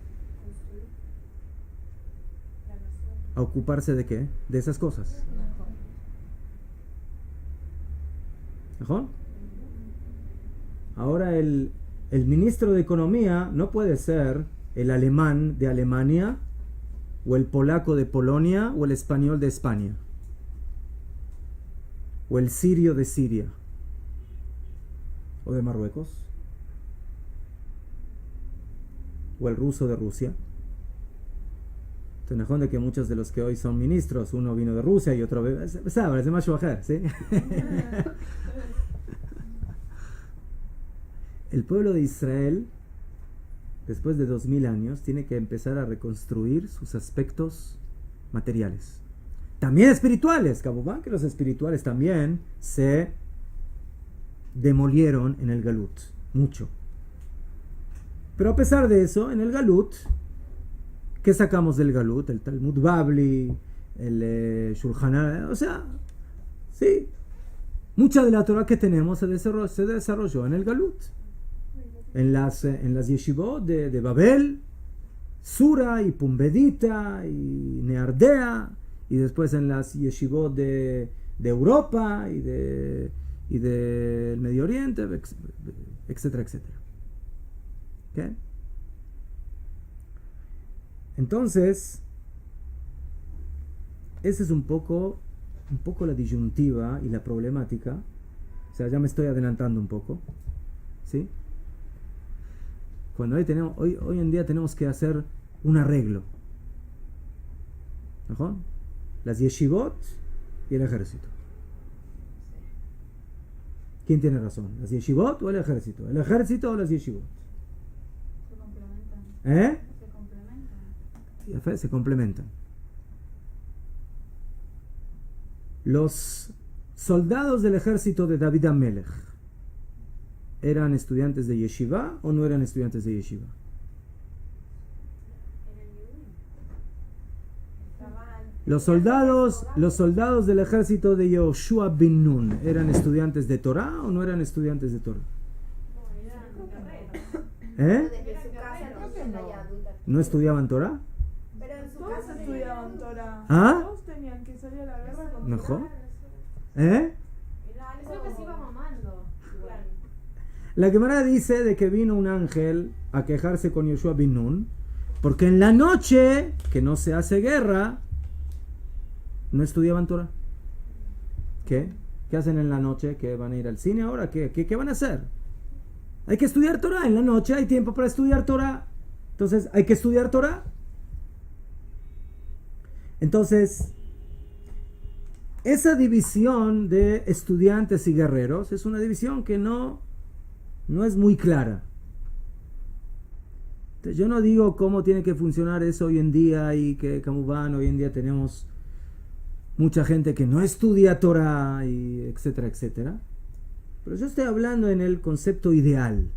[SPEAKER 1] ¿A ocuparse de qué? De esas cosas. ¿Mejor? Ahora el ministro de Economía no puede ser el alemán de Alemania, o el polaco de Polonia, o el español de España, o el sirio de Siria, o de Marruecos, o el ruso de Rusia. Entonces, mejor de que muchos de los que hoy son ministros, uno vino de Rusia y otro ¿sabes? Es de más bajar, ¿sí? El pueblo de Israel, después de 2000 años, tiene que empezar a reconstruir sus aspectos materiales. También espirituales, Cabubán, que los espirituales también se demolieron en el Galut, mucho. Pero a pesar de eso, en el Galut, ¿qué sacamos del Galut? El Talmud Babli, el Shulchan Aruch, o sea, sí, mucha de la Torah que tenemos se desarrolló en el Galut. En las yeshivot de Babel, Sura y Pumbedita y Neardea, y después en las yeshivot de Europa y del Medio Oriente, etcétera, etcétera. ¿Okay? Entonces, esa es un poco la disyuntiva y la problemática. O sea, ya me estoy adelantando un poco, ¿sí? Cuando hoy en día tenemos que hacer un arreglo. ¿No? Las yeshivot y el ejército. ¿Quién tiene razón? ¿Las yeshivot o el ejército? ¿El ejército o las yeshivot?
[SPEAKER 4] Se complementan.
[SPEAKER 1] ¿Eh?
[SPEAKER 4] Se complementan.
[SPEAKER 1] Se complementan. Los soldados del ejército de David Amelech, ¿eran estudiantes de yeshiva o no eran estudiantes de yeshiva? Los soldados del ejército de Yoshua bin Nun, ¿eran estudiantes de Torah o no eran estudiantes de Torah? ¿Eh?
[SPEAKER 3] Desde su casa no la Yahadut.
[SPEAKER 1] ¿No estudiaban Torah?
[SPEAKER 3] Pero en su
[SPEAKER 2] Todos
[SPEAKER 3] casa
[SPEAKER 2] estudiaban Torah.
[SPEAKER 1] ¿Ah?
[SPEAKER 2] Todos tenían que salir a la guerra con
[SPEAKER 1] ¿Mejor?
[SPEAKER 2] Torah.
[SPEAKER 1] ¿Eh?
[SPEAKER 3] Es lo que se iba mamando.
[SPEAKER 1] La Gemara dice de que vino un ángel a quejarse con Yoshua bin Nun, porque en la noche, que no se hace guerra, no estudiaban Torah. ¿Qué? ¿Qué hacen en la noche? ¿Que van a ir al cine ahora? ¿Qué van a hacer? Hay que estudiar Torah. En la noche hay tiempo para estudiar Torah. Entonces, hay que estudiar Torah. Entonces, esa división de estudiantes y guerreros es una división que no es muy clara. Entonces, yo no digo cómo tiene que funcionar eso hoy en día y que, como van, hoy en día tenemos mucha gente que no estudia Torah, y etcétera, etcétera. Pero yo estoy hablando en el concepto ideal.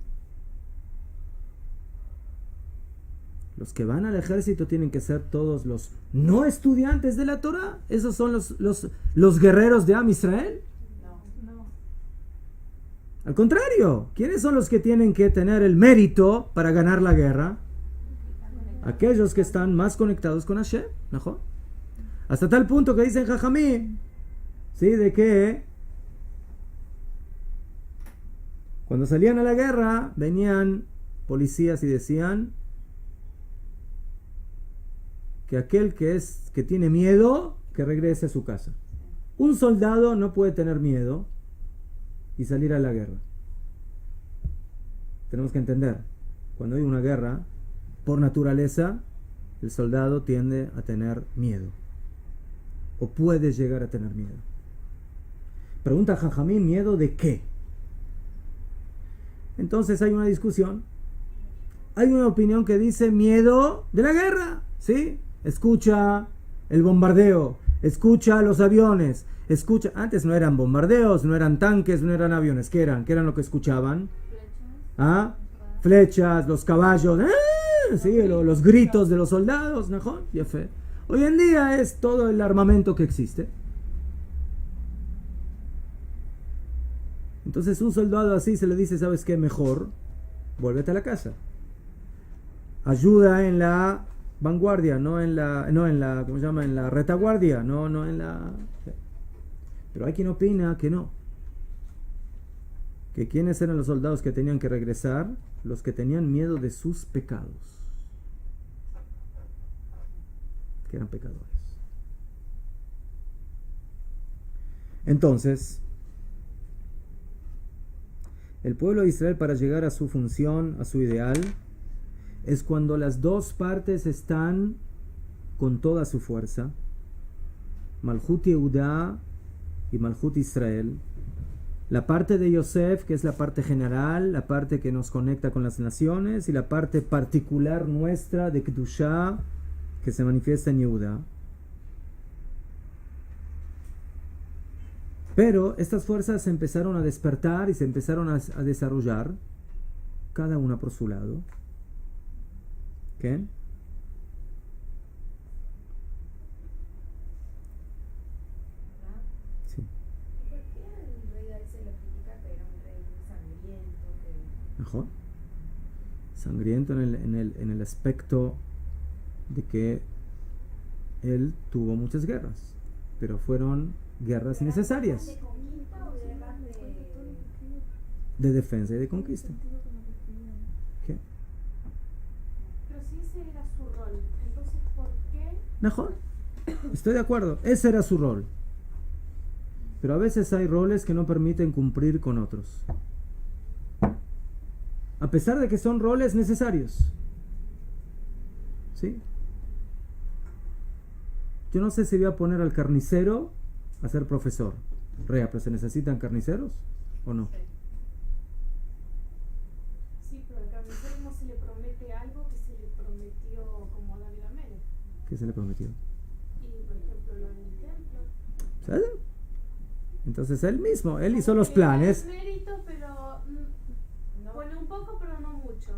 [SPEAKER 1] Los que van al ejército tienen que ser todos los no estudiantes de la Torah. ¿Esos son los guerreros de Am Israel?
[SPEAKER 2] No.
[SPEAKER 1] Al contrario, ¿quiénes son los que tienen que tener el mérito para ganar la guerra? Aquellos que están más conectados con Hashem, ¿no? Hasta tal punto que dicen Jajamí, ¿sí? De que cuando salían a la guerra venían policías y decían que aquel que tiene miedo, que regrese a su casa. Un soldado no puede tener miedo y salir a la guerra. Tenemos que entender, cuando hay una guerra, por naturaleza, el soldado tiende a tener miedo. O puede llegar a tener miedo. Pregunta Jajamín, ¿miedo de qué? Entonces hay una discusión. Hay una opinión que dice miedo de la guerra, ¿sí? Escucha el bombardeo, escucha los aviones, escucha... Antes no eran bombardeos, no eran tanques, no eran aviones. ¿Qué eran? ¿Qué eran lo que escuchaban? ¿Ah? Flechas, los caballos, ¿sí? Los gritos de los soldados, ¿no? Ya fe. Hoy en día es todo el armamento que existe. Entonces un soldado así se le dice, ¿sabes qué? Mejor, vuélvete a la casa. Ayuda en la vanguardia, no en la, ¿cómo se llama? En la retaguardia, no en la... Pero hay quien opina que no. Que quiénes eran los soldados que tenían que regresar, los que tenían miedo de sus pecados. Que eran pecadores. Entonces, el pueblo de Israel, para llegar a su función, a su ideal, es cuando las dos partes están con toda su fuerza, Malhut Yehudá y Malhut Israel. La parte de Yosef, que es la parte general, la parte que nos conecta con las naciones, y la parte particular nuestra de Kedushá, que se manifiesta en Yehudá. Pero estas fuerzas se empezaron a despertar y se empezaron a desarrollar, cada una por su lado. ¿Qué? Sí.
[SPEAKER 3] ¿Por qué al rey David se lo critica que era un rey sangriento?
[SPEAKER 1] Mejor. Sangriento en el aspecto de que él tuvo muchas guerras, pero fueron guerras necesarias.
[SPEAKER 3] ¿De conquista o guerras
[SPEAKER 1] De defensa y de conquista. ¿Qué?
[SPEAKER 2] Pero si ese era su rol, entonces ¿por qué?
[SPEAKER 1] Mejor. Estoy de acuerdo. Ese era su rol. Pero a veces hay roles que no permiten cumplir con otros. A pesar de que son roles necesarios. ¿Sí? Yo no sé si voy a poner al carnicero a ser profesor. Rea, ¿pero se necesitan carniceros o no?
[SPEAKER 2] Sí, pero al carnicero no se le promete algo que se le prometió como a David Amelech.
[SPEAKER 1] ¿Qué se le prometió?
[SPEAKER 2] Y por ejemplo lo del templo.
[SPEAKER 1] ¿Sabes? Entonces él mismo, él hizo los planes.
[SPEAKER 2] Le da mérito, pero
[SPEAKER 3] No.
[SPEAKER 2] pone un poco, pero no mucho.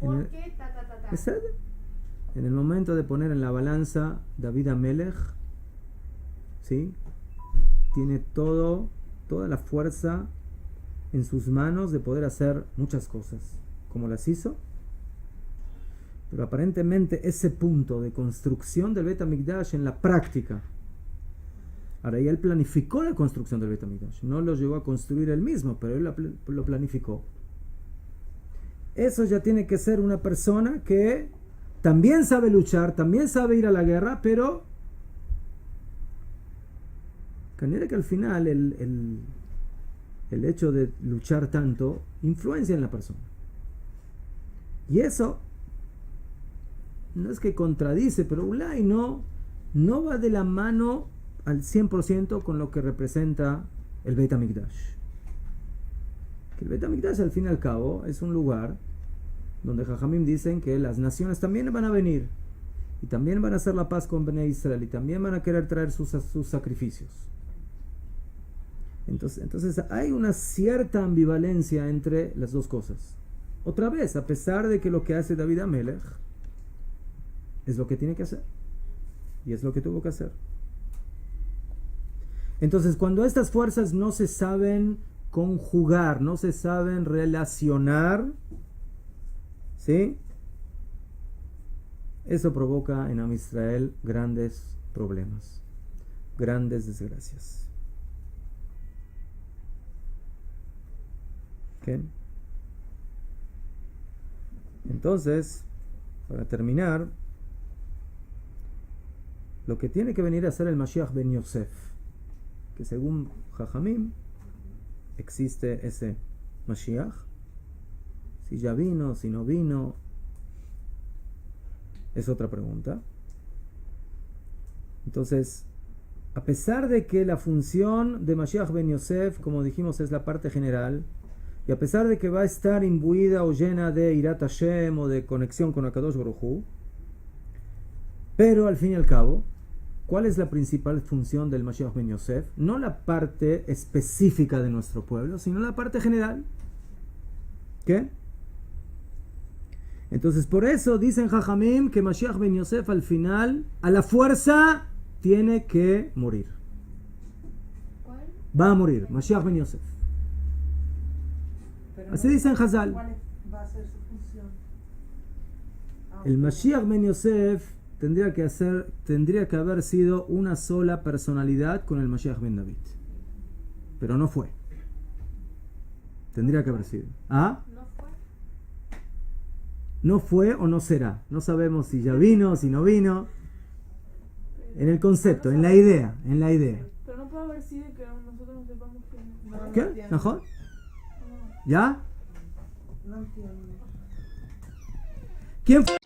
[SPEAKER 1] En
[SPEAKER 2] ¿Por
[SPEAKER 1] el-
[SPEAKER 2] qué? Ta.
[SPEAKER 1] ¿Besed? En el momento de poner en la balanza David Amelech, ¿sí? Tiene toda la fuerza en sus manos de poder hacer muchas cosas, como las hizo. Pero aparentemente ese punto de construcción del Bet HaMikdash en la práctica, Ahora, y él planificó la construcción del Beit HaMikdash. No lo llegó a construir él mismo, pero él lo planificó. Eso ya tiene que ser una persona que también sabe luchar, también sabe ir a la guerra, pero que al final el hecho de luchar tanto influencia en la persona. Y eso no es que contradice, pero ulay no va de la mano al 100% con lo que representa el Beit HaMikdash. Que el Beit HaMikdash al fin y al cabo es un lugar donde Jajamim dicen que las naciones también van a venir y también van a hacer la paz con Bnei Israel y también van a querer traer sus sacrificios. Entonces hay una cierta ambivalencia entre las dos cosas. Otra vez, a pesar de que lo que hace David HaMelech es lo que tiene que hacer y es lo que tuvo que hacer. Entonces, cuando estas fuerzas no se saben conjugar, no se saben relacionar, ¿sí? Eso provoca en Am Israel grandes problemas, grandes desgracias. ¿Okay? Entonces, para terminar, lo que tiene que venir a ser el Mashiach ben Yosef, que según Jajamim existe ese Mashiach, si ya vino, si no vino, es otra pregunta. Entonces, a pesar de que la función de Mashiach ben Yosef, como dijimos, es la parte general, y a pesar de que va a estar imbuida o llena de Irat Hashem o de conexión con Akadosh Baruj Hu, pero al fin y al cabo, ¿cuál es la principal función del Mashiach ben Yosef? No la parte específica de nuestro pueblo, sino la parte general. ¿Qué? Entonces, por eso dicen Jajamim que Mashiach ben Yosef al final, a la fuerza, tiene que morir.
[SPEAKER 4] ¿Cuál?
[SPEAKER 1] Va a morir, Mashiach ben Yosef.
[SPEAKER 5] Pero
[SPEAKER 1] Así dicen Hazal.
[SPEAKER 5] ¿Cuál va a ser su función?
[SPEAKER 1] El Mashiach ben Yosef tendría que haber sido una sola personalidad con el Mashiach ben David. Pero no fue. Tendría que haber sido. ¿Ah?
[SPEAKER 2] No fue.
[SPEAKER 1] No fue o no será. No sabemos si ya vino, si no vino. En el concepto, en la idea.
[SPEAKER 2] Pero no puede haber sido que nosotros no sepamos quién es.
[SPEAKER 5] No
[SPEAKER 1] ¿Qué?
[SPEAKER 5] entiendo.
[SPEAKER 1] ¿Najón? ¿Ya?
[SPEAKER 5] No entiendo.
[SPEAKER 1] ¿Quién fue?